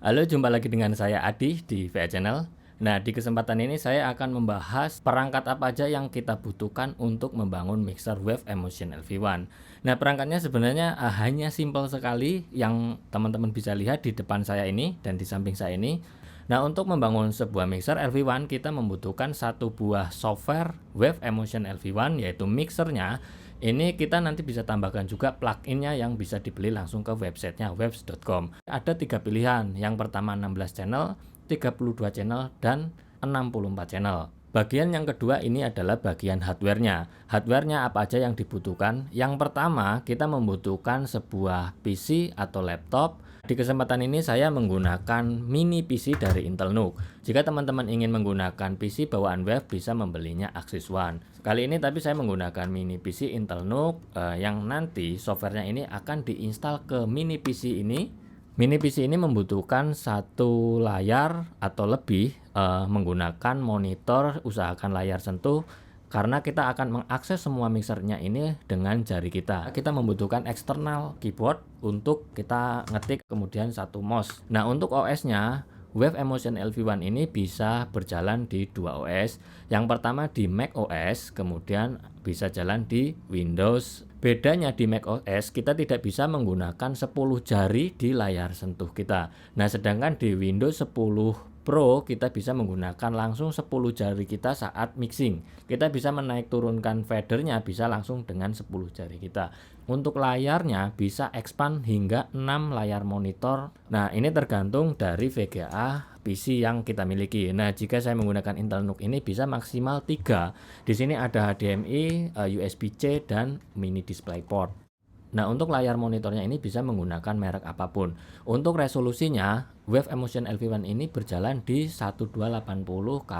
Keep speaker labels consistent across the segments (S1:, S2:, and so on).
S1: Halo, jumpa lagi dengan saya Adi di VA Channel. Nah, di kesempatan ini saya akan membahas perangkat apa aja yang kita butuhkan untuk membangun mixer Wave Emotion LV1. Nah, perangkatnya sebenarnya hanya simpel sekali yang teman-teman bisa lihat di depan saya ini dan di samping saya ini. Nah, untuk membangun sebuah mixer LV1 kita membutuhkan satu buah software Wave Emotion LV1 yaitu mixernya. Ini kita nanti bisa tambahkan juga pluginnya yang bisa dibeli langsung ke websitenya waves.com. Ada 3 pilihan. Yang pertama 16 channel, 32 channel, dan 64 channel. Bagian yang kedua ini adalah bagian hardware-nya. Hardware-nya apa aja yang dibutuhkan? Yang pertama kita membutuhkan sebuah PC atau laptop. Di kesempatan ini saya menggunakan mini PC dari Intel NUC. Jika teman-teman ingin menggunakan PC bawaan Wave bisa membelinya Axis One. Kali ini tapi saya menggunakan mini PC Intel NUC yang nanti softwarenya ini akan diinstal ke mini PC ini. Mini PC ini membutuhkan satu layar atau lebih menggunakan monitor, usahakan layar sentuh karena kita akan mengakses semua mixernya ini dengan jari kita. Kita membutuhkan eksternal keyboard untuk kita ngetik, kemudian satu mouse. Nah, untuk OS-nya Wave Emotion LV1 ini bisa berjalan di 2 OS. Yang pertama di Mac OS, kemudian bisa jalan di Windows. Bedanya di Mac OS kita tidak bisa menggunakan 10 jari di layar sentuh kita. Nah, sedangkan di Windows 10 Pro kita bisa menggunakan langsung 10 jari kita saat mixing. Kita bisa menaik turunkan fadernya bisa langsung dengan 10 jari kita. Untuk layarnya bisa expand hingga 6 layar monitor. Nah, ini tergantung dari VGA PC yang kita miliki. Nah, jika saya menggunakan Intel NUC ini bisa maksimal 3. Di sini ada HDMI, USB-C, dan mini DisplayPort. Nah, untuk layar monitornya ini bisa menggunakan merek apapun. Untuk resolusinya, Wave Emotion LV1 ini berjalan di 1280 x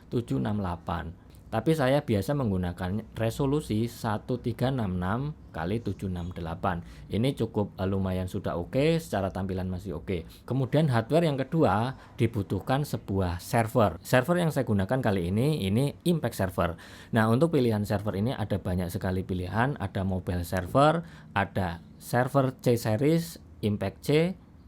S1: 768. Tapi saya biasa menggunakan resolusi 1366 x 768. Ini cukup lumayan sudah oke, secara tampilan masih oke. Kemudian hardware yang kedua dibutuhkan sebuah server. Server yang saya gunakan kali ini Impact server. Nah, untuk pilihan server ini ada banyak sekali pilihan, ada mobile server, ada server C series, Impact C,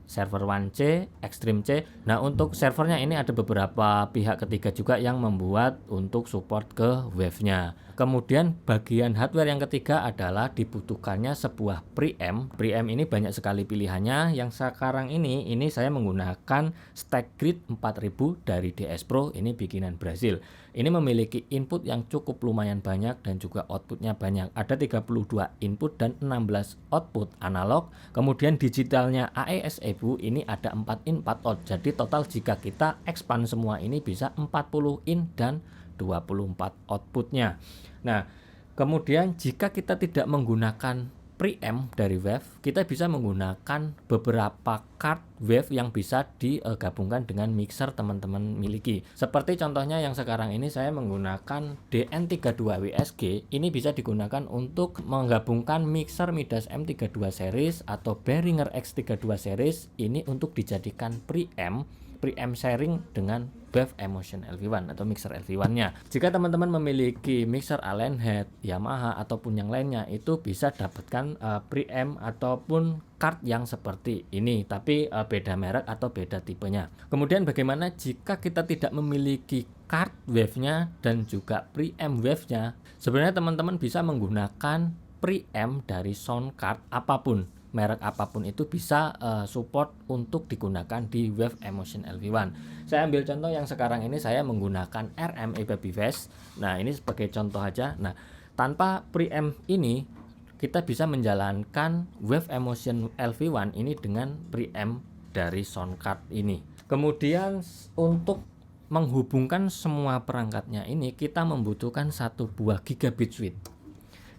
S1: server 1C, Extreme C. Nah, untuk servernya ini ada beberapa pihak ketiga juga yang membuat untuk support ke Wave-nya. Kemudian bagian hardware yang ketiga adalah dibutuhkannya sebuah preamp. Preamp ini banyak sekali pilihannya. Yang sekarang ini saya menggunakan Stackgrid 4000 dari DS Pro, ini bikinan Brasil. Ini memiliki input yang cukup lumayan banyak dan juga outputnya banyak. Ada 32 input dan 16 output analog. Kemudian digitalnya AES-EBU ini ada 4 in 4 out. Jadi total jika kita expand semua ini bisa 40 in dan 24 outputnya. Nah, kemudian jika kita tidak menggunakan preamp dari Wave, kita bisa menggunakan beberapa card Wave yang bisa digabungkan dengan mixer teman-teman miliki. Seperti contohnya yang sekarang ini saya menggunakan DN32WSG. Ini bisa digunakan untuk menggabungkan mixer Midas M32 series atau Behringer X32 series ini untuk dijadikan preamp sharing dengan Wave Emotion LV1 atau mixer LV1-nya. Jika teman-teman memiliki mixer Allen Head, Yamaha ataupun yang lainnya, itu bisa dapatkan preamp ataupun card yang seperti ini, tapi beda merek atau beda tipenya. Kemudian bagaimana jika kita tidak memiliki card Wave-nya dan juga preamp Wave-nya? Sebenarnya teman-teman bisa menggunakan preamp dari sound card apapun. Merek apapun itu bisa support untuk digunakan di Wave Emotion LV1. Saya ambil contoh yang sekarang ini saya menggunakan RME Babyface. Nah, ini sebagai contoh aja. Nah, tanpa preamp ini kita bisa menjalankan Wave Emotion LV1 ini dengan preamp dari sound card ini. Kemudian untuk menghubungkan semua perangkatnya ini kita membutuhkan satu buah gigabit switch.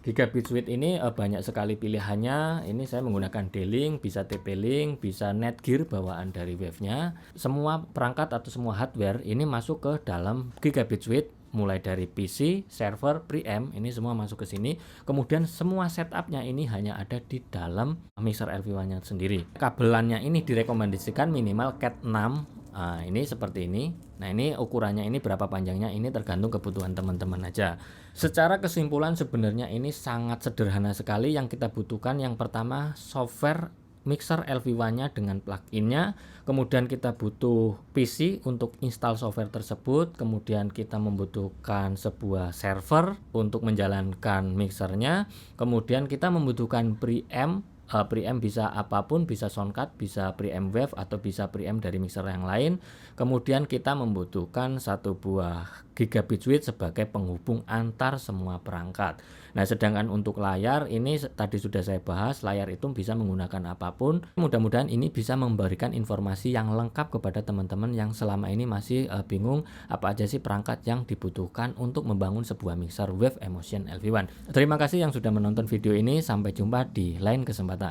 S1: Gigabit switch ini banyak sekali pilihannya. Ini saya menggunakan D-Link, bisa TP-Link, bisa Netgear bawaan dari Wave-nya. Semua perangkat atau semua hardware ini masuk ke dalam gigabit switch, mulai dari PC, server, preamp, ini semua masuk ke sini. Kemudian semua setupnya ini hanya ada di dalam mixer LV1-nya sendiri. Kabelannya ini direkomendasikan minimal Cat 6. Nah, ini seperti ini. Nah, ini ukurannya ini berapa panjangnya ini tergantung kebutuhan teman-teman aja. Secara kesimpulan sebenarnya ini sangat sederhana sekali. Yang kita butuhkan yang pertama software mixer LV1-nya dengan plug-in-nya, kemudian kita butuh PC untuk install software tersebut, kemudian kita membutuhkan sebuah server untuk menjalankan mixernya, kemudian kita membutuhkan preamp. Preamp bisa apapun, bisa soundcard, bisa preamp wave, atau bisa preamp dari mixer yang lain. Kemudian kita membutuhkan satu buah gigabit switch sebagai penghubung antar semua perangkat. Nah, sedangkan untuk layar ini tadi sudah saya bahas, layar itu bisa menggunakan apapun. Mudah-mudahan ini bisa memberikan informasi yang lengkap kepada teman-teman yang selama ini masih bingung apa aja sih perangkat yang dibutuhkan untuk membangun sebuah mixer Wave Emotion LV1. Terima kasih yang sudah menonton video ini, sampai jumpa di lain kesempatan.